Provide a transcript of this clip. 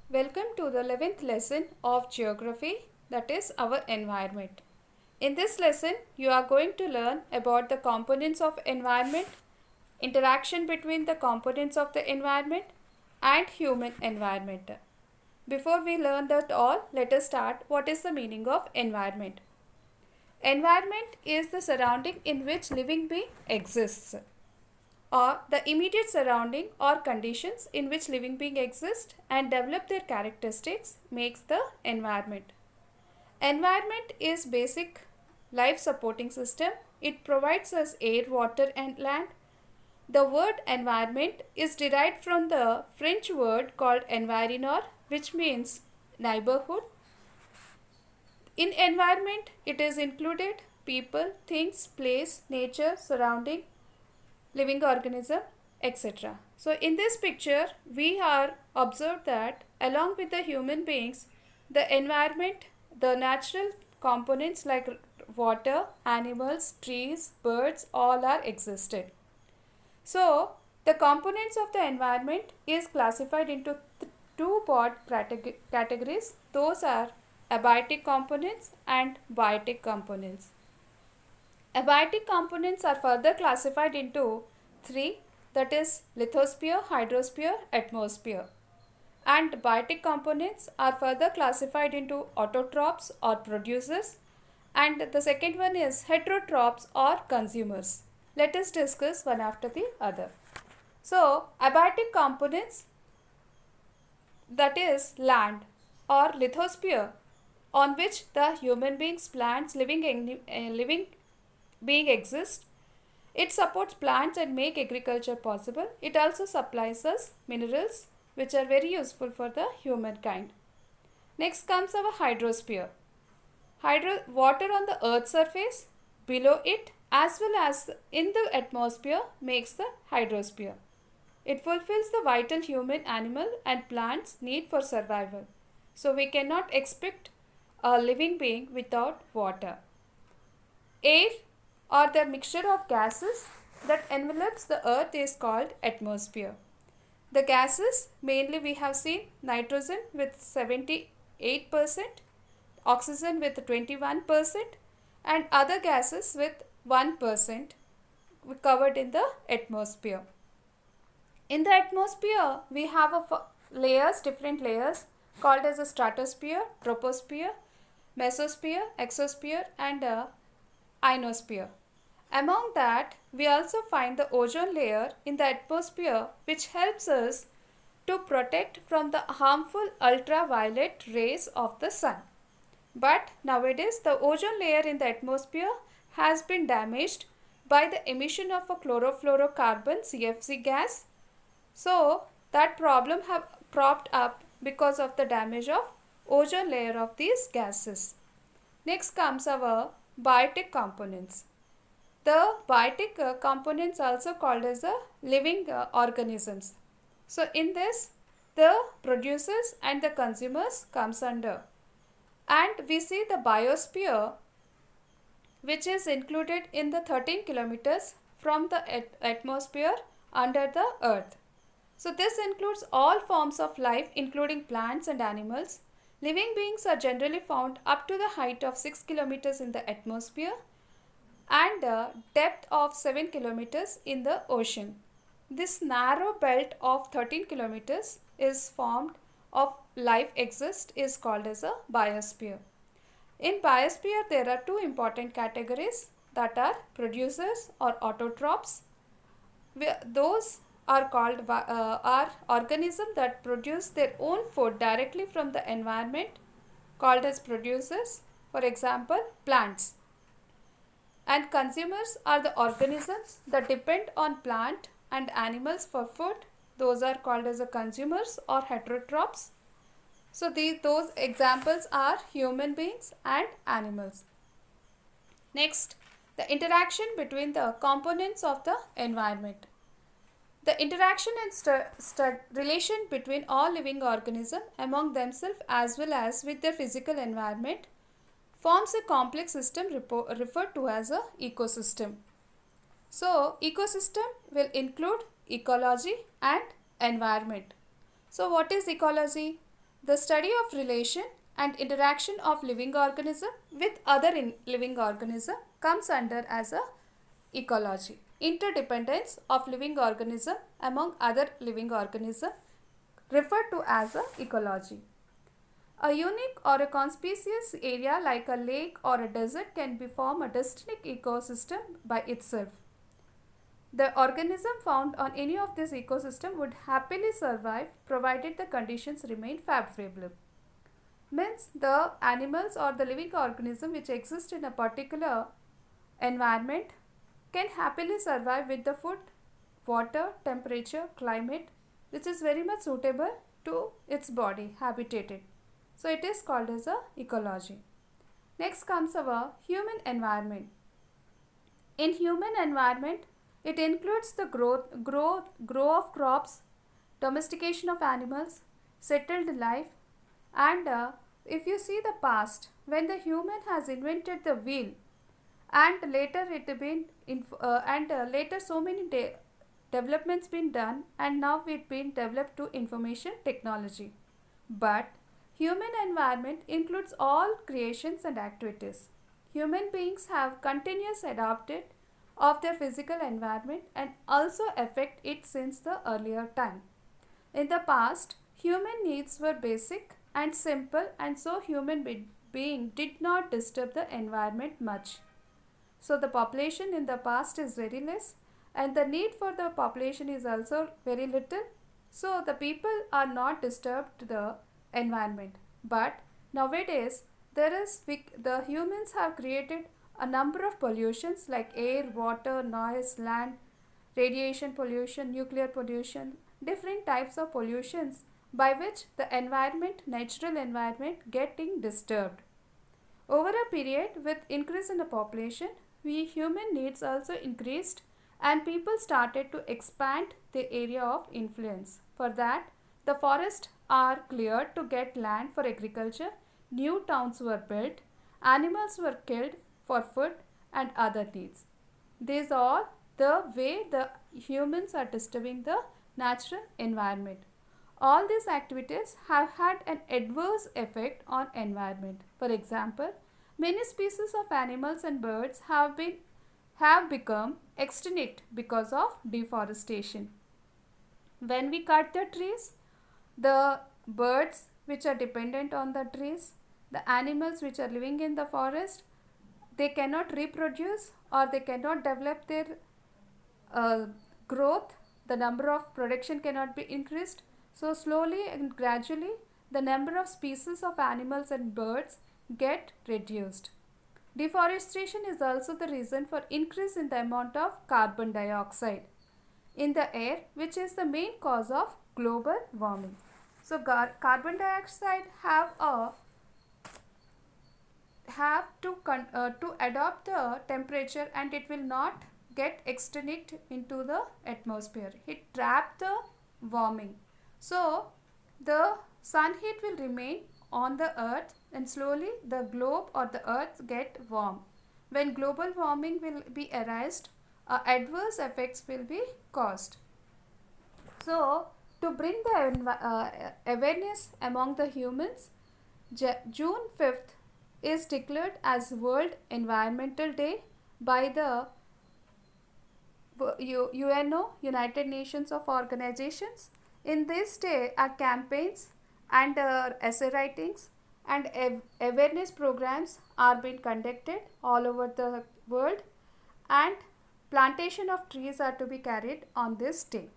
Welcome to the 11th lesson of geography, that is our environment. In this lesson, you are going to learn about the components of environment, interaction between the components of the environment and human environment. Before we learn that all, let us start what is the meaning of environment. Environment is the surrounding in which living being exists, or the immediate surrounding or conditions in which living beings exist and develop their characteristics makes the environment. Environment is basic life supporting system. It provides us air, water and land. The word environment is derived from the French word called environner, which means neighborhood. In environment, it is included people, things, place, nature, surrounding, living organism, etc. So in this picture, we are observed that along with the human beings, the environment, the natural components like water, animals, trees, birds, all are existed. So the components of the environment is classified into two broad categories. Those are abiotic components and biotic components. Abiotic components are further classified into three, that is lithosphere, hydrosphere, atmosphere. And biotic components are further classified into autotrophs or producers, and the second one is heterotrophs or consumers. Let us discuss one after the other. So, abiotic components, that is land or lithosphere, on which the human beings, plants, living being exist. It supports plants and make agriculture possible. It also supplies us minerals which are very useful for the humankind. Next comes our hydrosphere. Water on the earth's surface, below it, as well as in the atmosphere makes the hydrosphere. It fulfills the vital human, animal and plants need for survival. So we cannot expect a living being without water. Air or the mixture of gases that envelops the earth is called atmosphere. The gases, mainly we have seen nitrogen with 78%, oxygen with 21% and other gases with 1% covered in the atmosphere. In the atmosphere, we have different layers called as a stratosphere, troposphere, mesosphere, exosphere and ionosphere. Among that, we also find the ozone layer in the atmosphere, which helps us to protect from the harmful ultraviolet rays of the sun. But nowadays, the ozone layer in the atmosphere has been damaged by the emission of a chlorofluorocarbon CFC gas. So that problem have propped up because of the damage of ozone layer of these gases. Next comes our biotic components. The biotic components also called as the living organisms. So in this, the producers and the consumers comes under. And we see the biosphere, which is included in the 13 kilometers from the atmosphere under the earth. So this includes all forms of life including plants and animals. Living beings are generally found up to the height of 6 kilometers in the atmosphere and a depth of 7 kilometers in the ocean. This narrow belt of 13 kilometers is formed of life exists is called as a biosphere. In biosphere, there are two important categories, that are producers or autotrophs. Those are called are organisms that produce their own food directly from the environment, called as producers, for example plants. And consumers are the organisms that depend on plant and animals for food. Those are called as the consumers or heterotrophs. So those examples are human beings and animals. Next, the interaction between the components of the environment. The interaction and relation between all living organisms among themselves as well as with their physical environment forms a complex system referred to as a ecosystem. So, ecosystem will include ecology and environment. So, what is ecology? The study of relation and interaction of living organism with other living organism comes under as a ecology. Interdependence of living organism among other living organism referred to as a ecology. A unique or a conspicuous area like a lake or a desert can form a distinct ecosystem by itself. The organism found on any of this ecosystem would happily survive provided the conditions remain favorable. Means the animals or the living organism which exist in a particular environment can happily survive with the food, water, temperature, climate which is very much suitable to its body, habitated. So it is called as a ecology. Next comes our human environment. In human environment, it includes the grow of crops, domestication of animals, settled life, and if you see the past, when the human has invented the wheel, and later later so many developments been done, and now it been developed to information technology. But human environment includes all creations and activities. Human beings have continuous adapted of their physical environment and also affect it since the earlier time. In the past, human needs were basic and simple, and so human being did not disturb the environment much. So the population in the past is very less and the need for the population is also very little. So the people are not disturbed the environment. But nowadays the humans have created a number of pollutions like air, water, noise, land, radiation pollution, nuclear pollution, different types of pollutions by which the environment, natural environment getting disturbed. Over a period with increase in the population, we human needs also increased and people started to expand the area of influence. For that, the forests are cleared to get land for agriculture, new towns were built, animals were killed for food and other needs. These are the way the humans are disturbing the natural environment. All these activities have had an adverse effect on environment. For example, many species of animals and birds have become extinct because of deforestation. When we cut the trees, the birds which are dependent on the trees, the animals which are living in the forest, they cannot reproduce or they cannot develop their growth. The number of production cannot be increased. So slowly and gradually the number of species of animals and birds get reduced. Deforestation is also the reason for increase in the amount of carbon dioxide in the air, which is the main cause of global warming. So carbon dioxide to adopt the temperature and it will not get extinct into the atmosphere. It traps the warming. So the sun heat will remain on the earth and slowly the globe or the earth get warm. When global warming will be arised, adverse effects will be caused. So to bring the awareness among the humans, June 5th is declared as World Environmental Day by the UNO, United Nations of Organizations. In this day, campaigns and essay writings and awareness programs are being conducted all over the world, and plantation of trees are to be carried on this day.